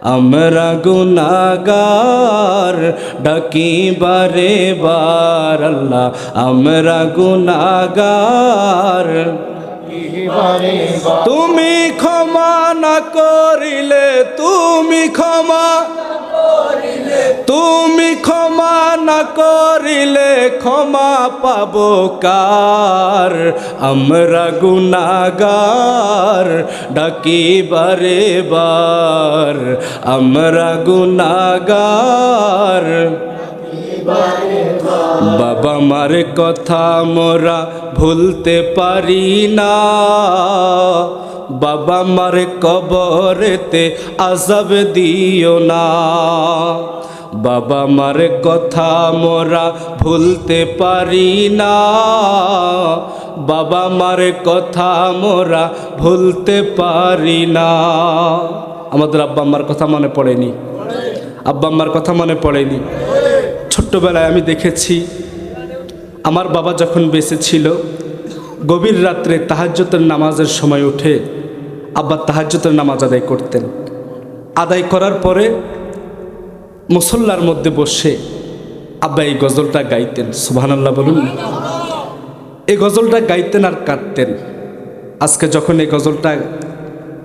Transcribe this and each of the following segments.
আমরা গুনাহগার ডাকি বারে বার আল্লাহ, আমরা গুনাহগার। তুমি ক্ষমা না করিলে, তুমি ক্ষমা না করিলে ক্ষমা পাবো কার? আমরা গুনাহগার ডাকি বারে বার, আমরা গুনাহগার। বাবা মার কথা মোরা ভুলতে পারি না, বাবা মার কবরেতে আযাব দিও না। বাবা মার কথা মোরা ভুলতে পারি না, বাবা মার কথা মোরা ভুলতে পারি না। আমাদের আব্বা আম্মার কথা মনে পড়েনি? আব্বা আম্মার কথা মনে পড়েনি? ছোট্টবেলায় আমি দেখেছি আমার বাবা যখন বেঁচে ছিল, গভীর রাত্রে তাহাজ্জুদের নামাজের সময় উঠে আব্বা তাহাজ্জুদের নামাজ আদায় করতেন। আদায় করার পরে মুসল্লার মধ্যে বসে আব্বা এই গজলটা গাইতেন। সুবহানাল্লাহ বলুন। এই গজলটা গাইতেন আর কাঁদতেন। আজকে যখন এই গজলটা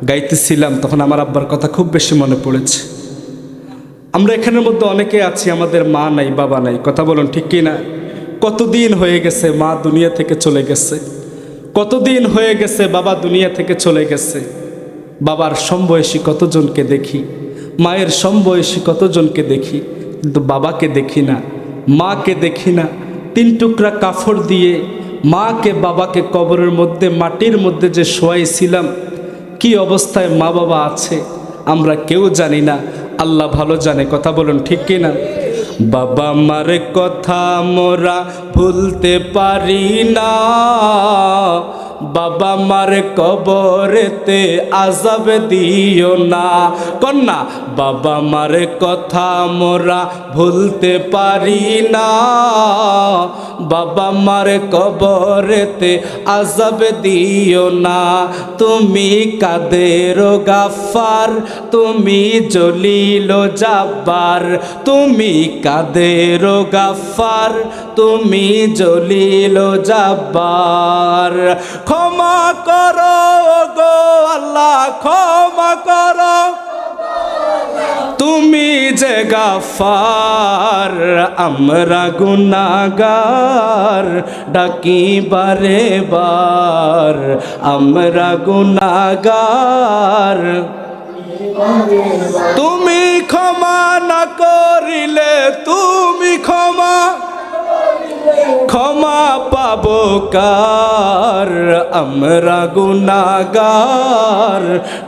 গাইতেছিলাম তখন আমার আব্বার কথা খুব বেশি মনে পড়েছে। আমরা এখানের মধ্যে অনেকে আছি আমাদের মা নাই, বাবা নাই, কথা বলুন ঠিক কি না? কতদিন হয়ে গেছে মা দুনিয়া থেকে চলে গেছে, কতদিন হয়ে গেছে বাবা দুনিয়া থেকে চলে গেছে। বাবার সমবয়সী কতজনকে দেখি, মায়ের সমবয়সী কতজনকে দেখি, কিন্তু বাবাকে দেখি না, মাকে দেখি না। 3 টুকরা কাফড় দিয়ে মাকে বাবাকে কবরের মধ্যে মাটির মধ্যে যে শোয়াইছিলাম, কি অবস্থায় মা বাবা আছে আমরা কেউ জানি না, আল্লাহ ভালো জানে, কথা বলুন ঠিক কি না? বাবা মার কথা মোরা ভুলতে পারি না, বাবা মার কবরেতে আযাব দিও না। কন্যা বাবা মার কথা মোরা ভুলতে পারি না, বাবা মার কবরেতে আযাব দিও না। তুমি কাদের গাফফার, তুমি জলিল জাব্বার, তুমি কাদের গাফফার, তুমি জলিল জাব্বার। ক্ষমা করো গো আল্লাহ, ক্ষমা করো, তুমি যে গাফফার। আমরা গুনাহগার ডাকি বারে বার, আমরা গুনাহগার। তুমি ক্ষমা না করিলে, তুমি ক্ষমা পাবো কার? আমরা গুনাহগার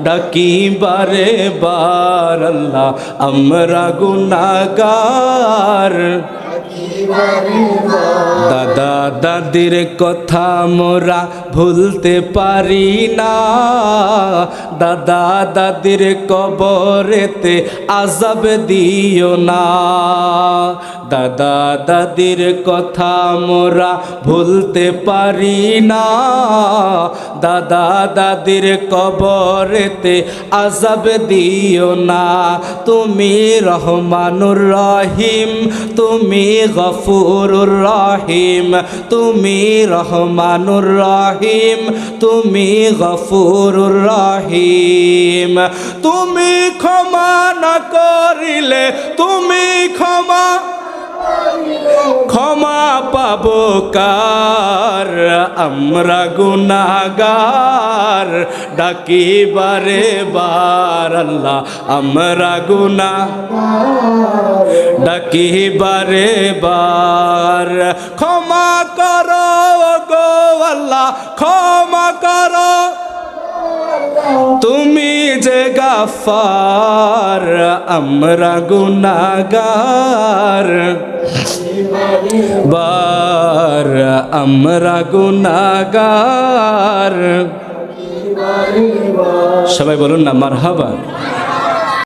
ডাকি বারে বার আল্লাহ, আমরা গুনাহগার। দাদা দাদির কথা মোরা ভুলতে পারি না, দাদা দাদির কবরেতে আযাব দিও না। দাদা দাদির কথা মোরা ভুলতে পারি না, দাদা দাদির কবরেতে আযাব দিও না। তুমি রহমানুর রহিম, তুমি গফুরুর রহিম, তুমি রহমানুর রহিম, তুমি গফুরুর রহিম। তুমি ক্ষমা না করিলে, তুমি ক্ষমা পাবো কার? আমরা গুনাহগার ডাকি বারে বার আল্লাহ, আমরা গুনাহগার ডাকি বারে বার। ক্ষমা করো গো আল্লাহ, ক্ষমা করো, তুমি যে গাফফার। আমরা গুনাহগার বার, আমরা গুনাহগার। সবাই বলুন না মারহাবা।